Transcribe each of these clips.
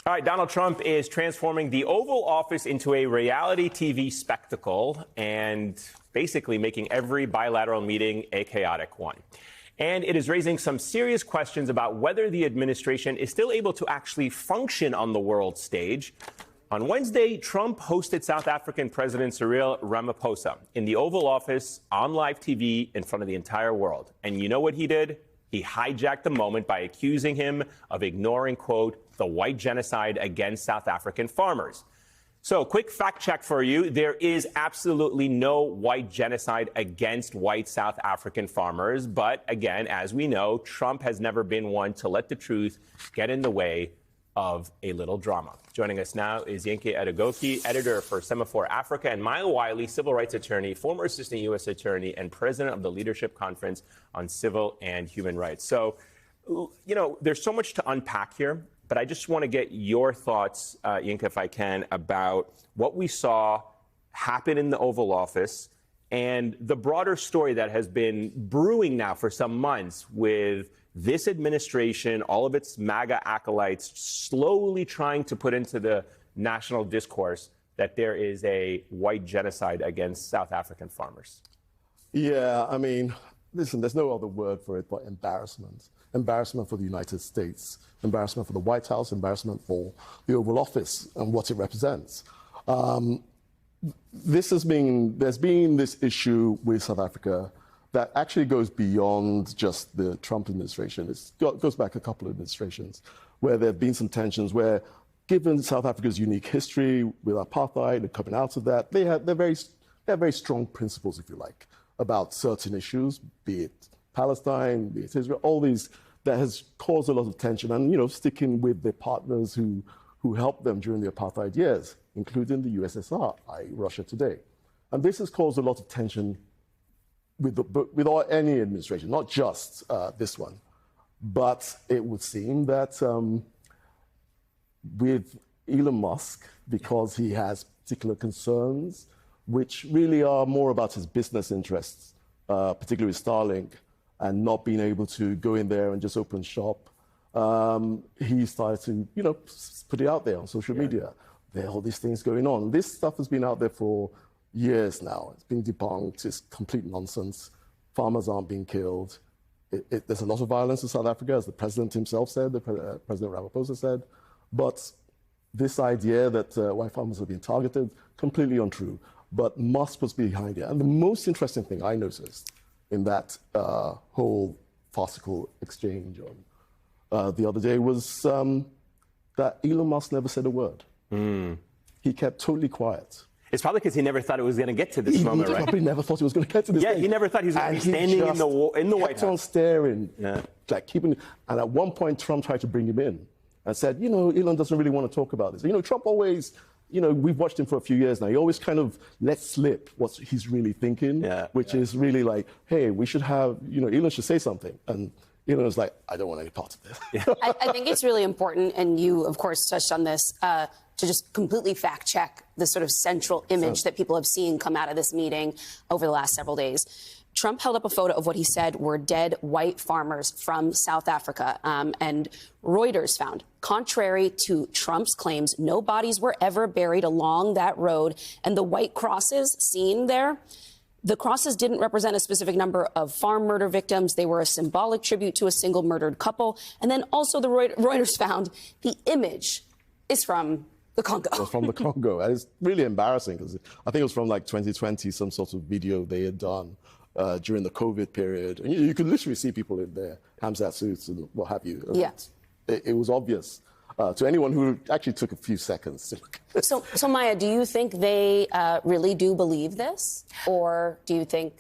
All right, Donald Trump is transforming the Oval Office into a reality TV spectacle and basically making every bilateral meeting a chaotic one. And it is raising some serious questions about whether the administration is still able to actually function on the world stage. On Wednesday, Trump hosted South African President Cyril Ramaphosa in the Oval Office on live TV in front of the entire world. And you know what he did? He hijacked the moment by accusing him of ignoring, quote, the white genocide against South African farmers. So, quick fact check for you. There is absolutely no white genocide against white South African farmers. But again, as we know, Trump has never been one to let the truth get in the way of a little drama. Joining us now is Yinka Adegoke, editor for Semaphore Africa, and Maya Wiley, civil rights attorney, former assistant U.S. attorney, and president of the Leadership Conference on Civil and Human Rights. So, you know, there's so much to unpack here, but I just want to get your thoughts, Yinka, if I can, about what we saw happen in the Oval Office and the broader story that has been brewing now for some months with this administration, all of its MAGA acolytes, slowly trying to put into the national discourse that there is a white genocide against South African farmers. Yeah, I mean, listen, there's no other word for it but embarrassment. Embarrassment for the United States, embarrassment for the White House, embarrassment for the Oval Office and what it represents. There's been this issue with South Africa that actually goes beyond just the Trump administration. It goes back a couple of administrations where there have been some tensions where, given South Africa's unique history with apartheid and coming out of that, they have very strong principles, if you like, about certain issues, be it Palestine, be it Israel, all these, that has caused a lot of tension and, you know, sticking with the partners who helped them during the apartheid years, including the USSR, i.e. Russia today. And this has caused a lot of tension with any administration, not just this one. But it would seem that with Elon Musk, because he has particular concerns, which really are more about his business interests, particularly with Starlink, and not being able to go in there and just open shop, he started to, you know, put it out there on social media. There are all these things going on. This stuff has been out there for years now. It's been debunked. It's complete nonsense. Farmers aren't being killed. There's a lot of violence in South Africa, as the president himself said, President Ramaphosa said. But this idea that white farmers are being targeted, completely untrue. But Musk was behind it. And the most interesting thing I noticed in that whole farcical exchange on the other day was that Elon Musk never said a word. He kept totally quiet. It's probably because he never thought it was going to get to this moment, right? He probably never thought he was going to get to this Yeah, stage. he never thought he was going to be standing in the White House. Kept on staring, like keeping. And at one point, Trump tried to bring him in and said, you know, Elon doesn't really want to talk about this. You know, Trump always, you know, we've watched him for a few years now. He always kind of lets slip what he's really thinking, which is really like, hey, we should have, you know, Elon should say something. And Elon was like, I don't want any part of this. I think it's really important, and you, of course, touched on this, to just completely fact check the sort of central image that people have seen come out of this meeting over the last several days. Trump held up a photo of what he said were dead white farmers from South Africa. And Reuters found, contrary to Trump's claims, no bodies were ever buried along that road. And the white crosses seen there, the crosses didn't represent a specific number of farm murder victims. They were a symbolic tribute to a single murdered couple. And then also the Reuters found the image is from the Congo. It was from the Congo. And it's really embarrassing because I think it was from like 2020, some sort of video they had done during the COVID period. And you could literally see people in their Hamzat suits and what have you. Yeah. It was obvious to anyone who actually took a few seconds to look at this. So Maya, do you think they really do believe this? Or do you think,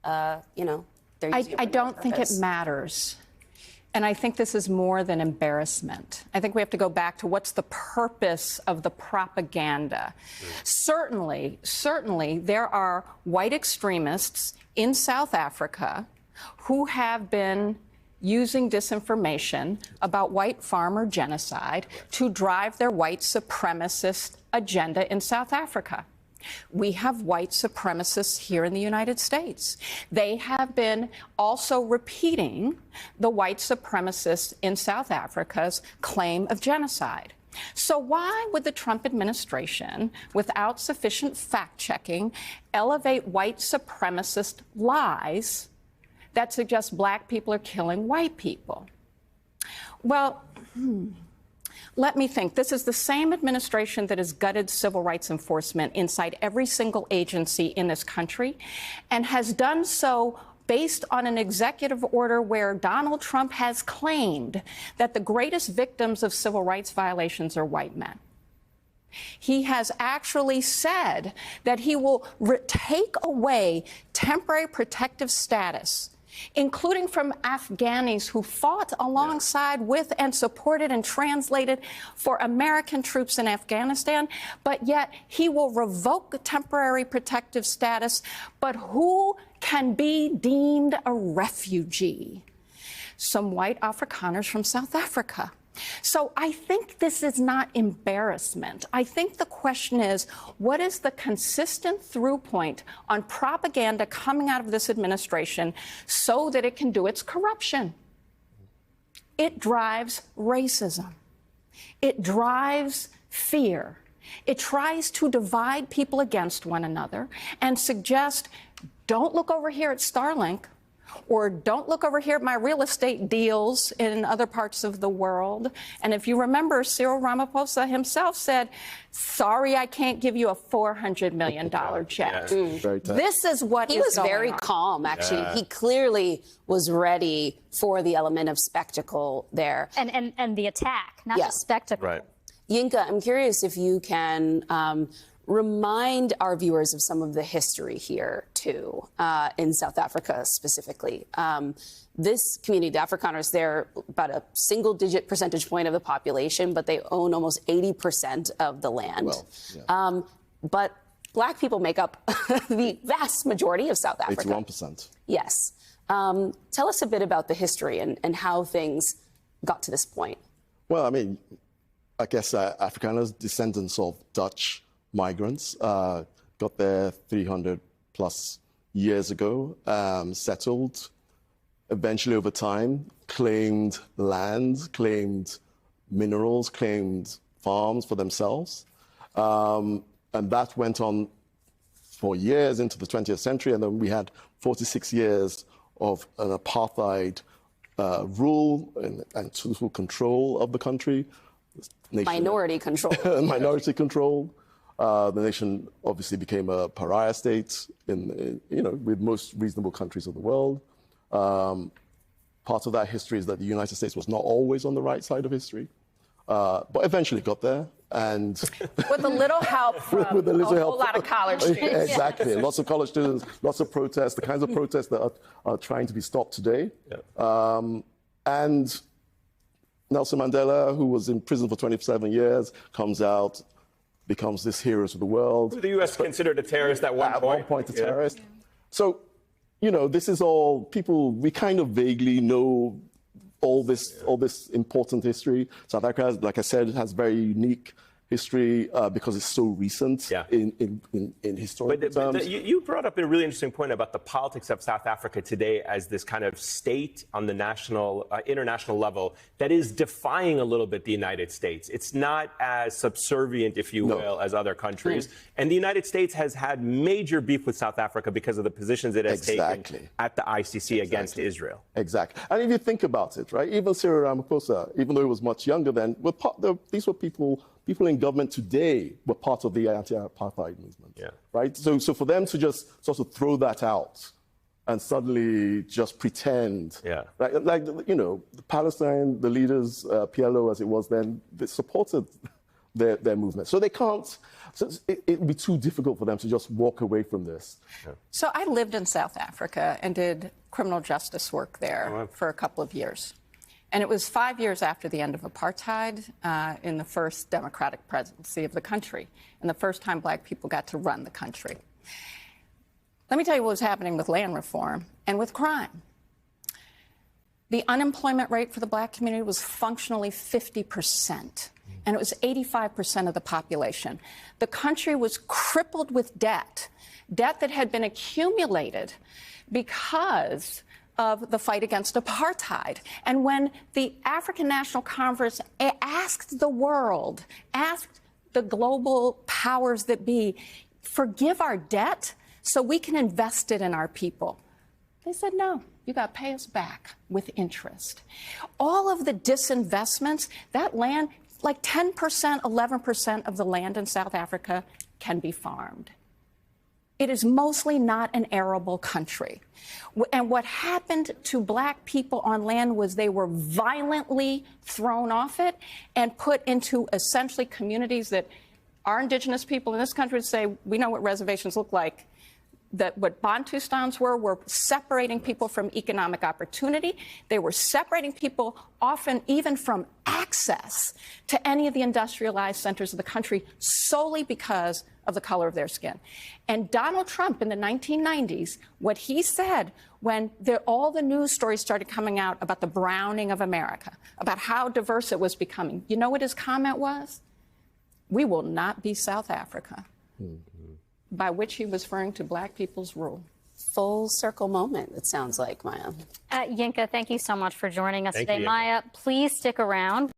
you know, they're using it I don't think it matters. And I think this is more than embarrassment. I think we have to go back to what's the purpose of the propaganda. Certainly, there are white extremists in South Africa who have been using disinformation about white farmer genocide to drive their white supremacist agenda in South Africa. We have white supremacists here in the United States. They have been also repeating the white supremacists in South Africa's claim of genocide. So why would the Trump administration, without sufficient fact-checking, elevate white supremacist lies that suggest black people are killing white people? Well, let me think. This is the same administration that has gutted civil rights enforcement inside every single agency in this country and has done so based on an executive order where Donald Trump has claimed that the greatest victims of civil rights violations are white men. He has actually said that he will take away temporary protective status, including from Afghanis who fought alongside with and supported and translated for American troops in Afghanistan, but yet he will revoke temporary protective status. But who can be deemed a refugee? Some white Afrikaners from South Africa. So I think this is not embarrassment. I think the question is, what is the consistent through point on propaganda coming out of this administration so that it can do its corruption? It drives racism. It drives fear. It tries to divide people against one another and suggest, don't look over here at Starlink, or don't look over here at my real estate deals in other parts of the world. And if you remember, Cyril Ramaphosa himself said, sorry, I can't give you a $400 million check. This is what he was very calm, actually. He clearly was ready for the element of spectacle there. And the attack, not just spectacle. Right. Yinka, I'm curious if you can remind our viewers of some of the history here, too, in South Africa specifically. This community, the Afrikaners, they're about a single-digit percentage point of the population, but they own almost 80% of the land. Well, yeah. But black people make up the vast majority of South Africa. 81%. Yes. Tell us a bit about the history and how things got to this point. Well, I mean, I guess Afrikaners, descendants of Dutch migrants, got there 300 plus years ago, settled, eventually over time, claimed land, claimed minerals, claimed farms for themselves. And that went on for years into the 20th century. And then we had 46 years of an apartheid rule and total control of the country. Minority control. Minority control. The nation obviously became a pariah state with most reasonable countries of the world. Part of that history is that the United States was not always on the right side of history, but eventually got there. And with a little help from a whole lot of college students. Exactly. Lots of college students, lots of protests, the kinds of protests that are trying to be stopped today. Yeah. And Nelson Mandela, who was in prison for 27 years, comes out, becomes this hero to the world. The U.S. considered a terrorist at one point. At one point, a terrorist. Yeah. So, this is all people, we kind of vaguely know all this important history. South Africa, like I said, has very unique history because it's so recent in historical terms. You brought up a really interesting point about the politics of South Africa today as this kind of state on the national, international level that is defying a little bit the United States. It's not as subservient, if you will, as other countries. And the United States has had major beef with South Africa because of the positions it has taken at the ICC against Israel. Exactly. And if you think about it, right, even Cyril Ramaphosa, even though he was much younger then, these were people in government today were part of the anti-apartheid movement, right? So for them to just sort of throw that out and suddenly just pretend, like Palestine, the leaders, PLO as it was then, they supported their movement. So they can't, it would be too difficult for them to just walk away from this. Yeah. So I lived in South Africa and did criminal justice work there for a couple of years. And it was 5 years after the end of apartheid in the first democratic presidency of the country, and the first time black people got to run the country. Let me tell you what was happening with land reform and with crime. The unemployment rate for the black community was functionally 50%, and it was 85% of the population. The country was crippled with debt that had been accumulated because of the fight against apartheid. And when the African National Congress asked the world, asked the global powers that be, forgive our debt so we can invest it in our people, they said, no, you got to pay us back with interest. All of the disinvestments, that land, like 10%, 11% of the land in South Africa can be farmed. It is mostly not an arable country. And what happened to black people on land was they were violently thrown off it and put into essentially communities that our indigenous people in this country would say, we know what reservations look like. That what Bantustans were separating people from economic opportunity. They were separating people often even from access to any of the industrialized centers of the country solely because of the color of their skin. And Donald Trump in the 1990s, what he said when all the news stories started coming out about the browning of America, about how diverse it was becoming, you know what his comment was? We will not be South Africa. By which he was referring to black people's rule. Full circle moment, it sounds like, Maya. Yinka, thank you so much for joining us Thank today. you, Yinka. Maya, please stick around.